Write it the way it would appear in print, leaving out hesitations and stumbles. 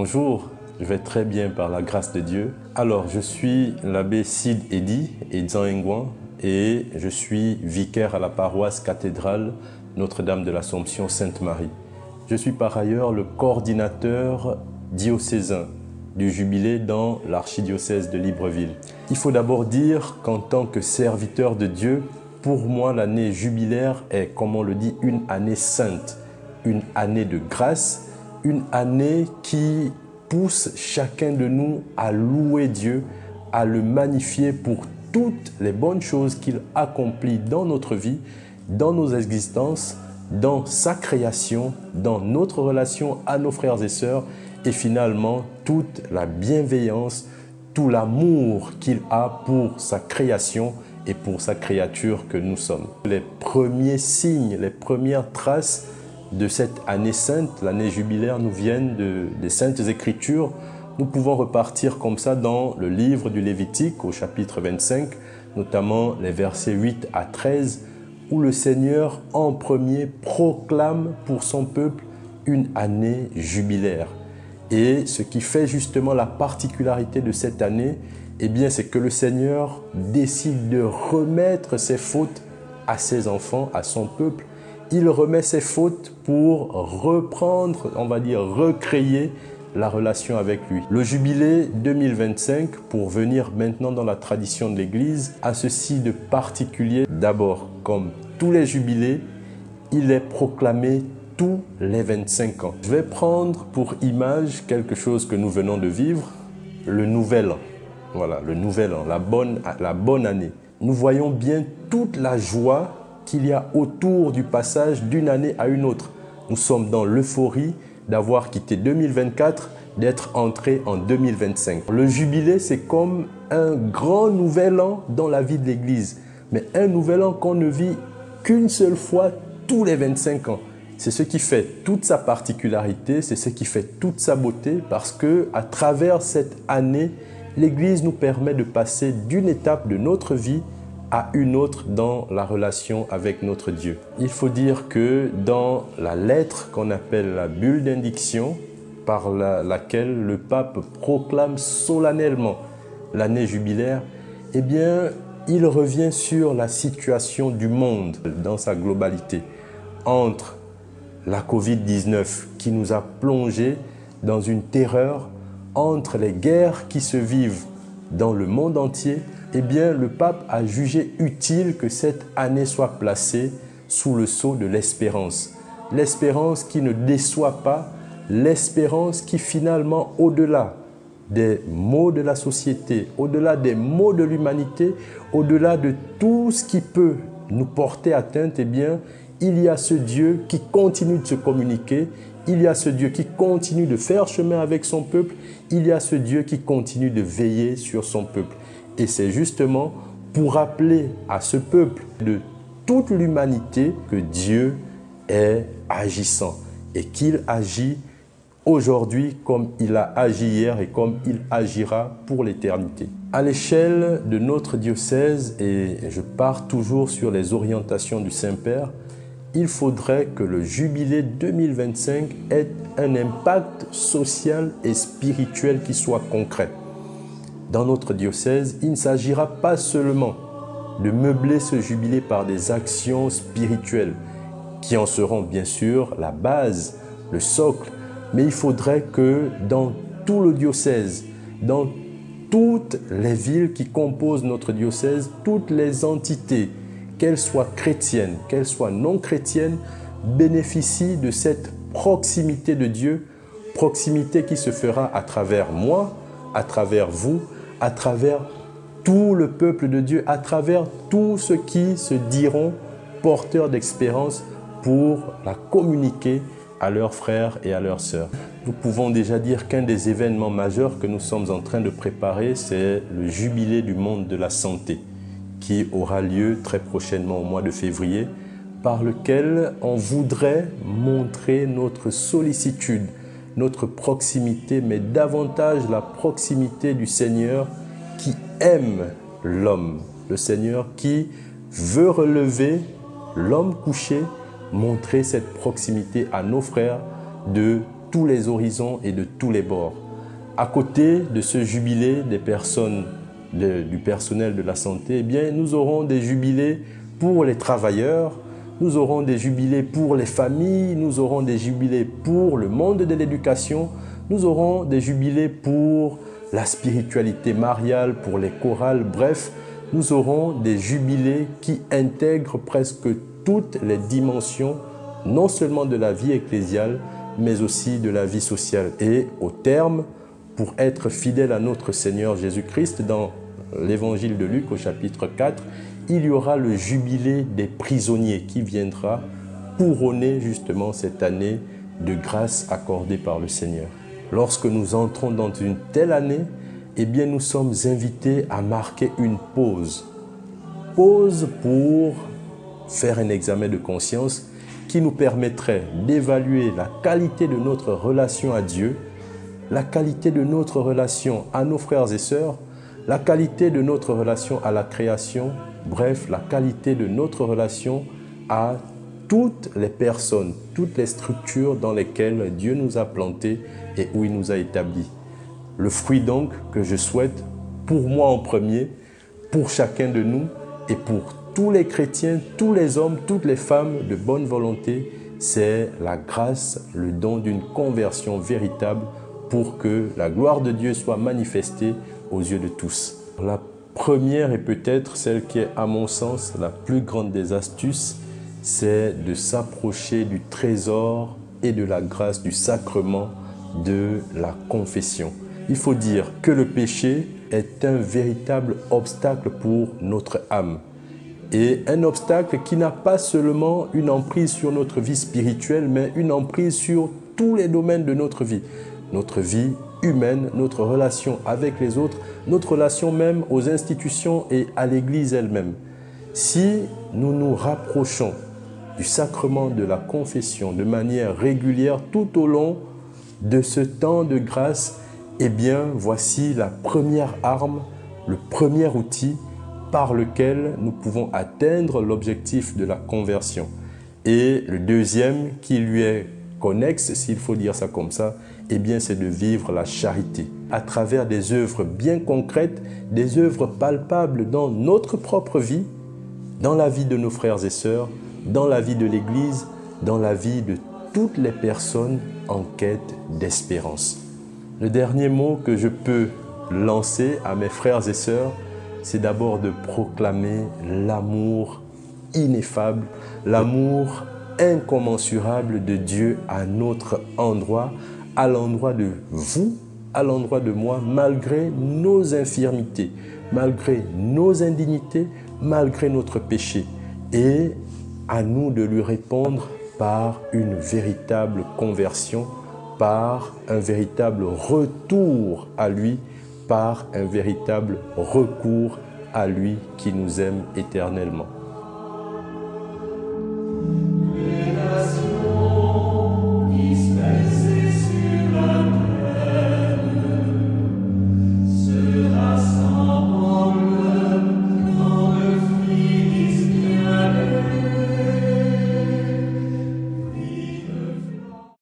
Bonjour, je vais très bien par la grâce de Dieu. Alors, je suis l'abbé Sid Edi Edzan-Engwan et je suis vicaire à la paroisse cathédrale Notre-Dame de l'Assomption Sainte-Marie. Je suis par ailleurs le coordinateur diocésain du Jubilé dans l'archidiocèse de Libreville. Il faut d'abord dire qu'en tant que serviteur de Dieu, pour moi, l'année jubilaire est, comme on le dit, une année sainte, une année de grâce, une année qui pousse chacun de nous à louer Dieu, à le magnifier pour toutes les bonnes choses qu'il accomplit dans notre vie, dans nos existences, dans sa création, dans notre relation à nos frères et sœurs et finalement toute la bienveillance, tout l'amour qu'il a pour sa création et pour sa créature que nous sommes. Les premiers signes, les premières traces de cette année sainte, l'année jubilaire, nous viennent des Saintes Écritures. Nous pouvons repartir comme ça dans le livre du Lévitique au chapitre 25, notamment les versets 8 à 13, où le Seigneur en premier proclame pour son peuple une année jubilaire. Et ce qui fait justement la particularité de cette année, eh bien, c'est que le Seigneur décide de remettre ses fautes à ses enfants, à son peuple. Il remet ses fautes pour reprendre, on va dire, recréer la relation avec lui. Le jubilé 2025, pour venir maintenant dans la tradition de l'Église, a ceci de particulier. D'abord, comme tous les jubilés, il est proclamé tous les 25 ans. Je vais prendre pour image quelque chose que nous venons de vivre, le Nouvel An. Voilà, le Nouvel An, la bonne année. Nous voyons bien toute la joie qu'il y a autour du passage d'une année à une autre. Nous sommes dans l'euphorie d'avoir quitté 2024, d'être entré en 2025. Le jubilé, c'est comme un grand nouvel an dans la vie de l'Église, mais un nouvel an qu'on ne vit qu'une seule fois tous les 25 ans. C'est ce qui fait toute sa particularité, c'est ce qui fait toute sa beauté, parce que à travers cette année, l'Église nous permet de passer d'une étape de notre vie à une autre dans la relation avec notre Dieu. Il faut dire que dans la lettre qu'on appelle la bulle d'indiction, par laquelle le pape proclame solennellement l'année jubilaire, eh bien, il revient sur la situation du monde dans sa globalité, entre la Covid-19 qui nous a plongés dans une terreur, entre les guerres qui se vivent dans le monde entier. Eh bien, le pape a jugé utile que cette année soit placée sous le sceau de l'espérance. L'espérance qui ne déçoit pas, l'espérance qui finalement, au-delà des maux de la société, au-delà des maux de l'humanité, au-delà de tout ce qui peut nous porter atteinte, eh bien, il y a ce Dieu qui continue de se communiquer, il y a ce Dieu qui continue de faire chemin avec son peuple, il y a ce Dieu qui continue de veiller sur son peuple. Et c'est justement pour rappeler à ce peuple de toute l'humanité que Dieu est agissant et qu'il agit aujourd'hui comme il a agi hier et comme il agira pour l'éternité. À l'échelle de notre diocèse, et je pars toujours sur les orientations du Saint-Père, il faudrait que le jubilé 2025 ait un impact social et spirituel qui soit concret. Dans notre diocèse, il ne s'agira pas seulement de meubler ce jubilé par des actions spirituelles qui en seront bien sûr la base, le socle, mais il faudrait que dans tout le diocèse, dans toutes les villes qui composent notre diocèse, toutes les entités, qu'elles soient chrétiennes, qu'elles soient non chrétiennes, bénéficient de cette proximité de Dieu, proximité qui se fera à travers moi, à travers vous, à travers tout le peuple de Dieu, à travers tous ceux qui se diront porteurs d'espérance pour la communiquer à leurs frères et à leurs sœurs. Nous pouvons déjà dire qu'un des événements majeurs que nous sommes en train de préparer, c'est le jubilé du monde de la santé, qui aura lieu très prochainement au mois de février, par lequel on voudrait montrer notre sollicitude, notre proximité, mais davantage la proximité du Seigneur qui aime l'homme. Le Seigneur qui veut relever l'homme couché, montrer cette proximité à nos frères de tous les horizons et de tous les bords. À côté de ce jubilé des personnes, du personnel de la santé, eh bien, nous aurons des jubilés pour les travailleurs, nous aurons des jubilés pour les familles, nous aurons des jubilés pour le monde de l'éducation, nous aurons des jubilés pour la spiritualité mariale, pour les chorales, bref, nous aurons des jubilés qui intègrent presque toutes les dimensions, non seulement de la vie ecclésiale, mais aussi de la vie sociale. Et au terme, pour être fidèle à notre Seigneur Jésus-Christ, dans l'évangile de Luc au chapitre 4, il y aura le jubilé des prisonniers qui viendra couronner justement cette année de grâce accordée par le Seigneur. Lorsque nous entrons dans une telle année, eh bien nous sommes invités à marquer une pause. Pause pour faire un examen de conscience qui nous permettrait d'évaluer la qualité de notre relation à Dieu, la qualité de notre relation à nos frères et sœurs, la qualité de notre relation à la création, bref, la qualité de notre relation à toutes les personnes, toutes les structures dans lesquelles Dieu nous a plantés et où il nous a établis. Le fruit donc que je souhaite, pour moi en premier, pour chacun de nous et pour tous les chrétiens, tous les hommes, toutes les femmes de bonne volonté, c'est la grâce, le don d'une conversion véritable pour que la gloire de Dieu soit manifestée aux yeux de tous. La première et peut-être celle qui est à mon sens la plus grande des astuces, c'est de s'approcher du trésor et de la grâce du sacrement de la confession. Il faut dire que le péché est un véritable obstacle pour notre âme. Et un obstacle qui n'a pas seulement une emprise sur notre vie spirituelle, mais une emprise sur tous les domaines de notre vie. Notre vie humaine, notre relation avec les autres, notre relation même aux institutions et à l'Église elle-même. Si nous nous rapprochons du sacrement de la confession de manière régulière tout au long de ce temps de grâce, eh bien, voici la première arme, le premier outil par lequel nous pouvons atteindre l'objectif de la conversion. Et le deuxième qui lui est connexe, s'il faut dire ça comme ça, eh bien, c'est de vivre la charité à travers des œuvres bien concrètes, des œuvres palpables dans notre propre vie, dans la vie de nos frères et sœurs, dans la vie de l'Église, dans la vie de toutes les personnes en quête d'espérance. Le dernier mot que je peux lancer à mes frères et sœurs, c'est d'abord de proclamer l'amour ineffable, l'amour incommensurable de Dieu à notre endroit, à l'endroit de vous, à l'endroit de moi, malgré nos infirmités, malgré nos indignités, malgré notre péché. Et à nous de lui répondre par une véritable conversion, par un véritable retour à lui, par un véritable recours à lui qui nous aime éternellement.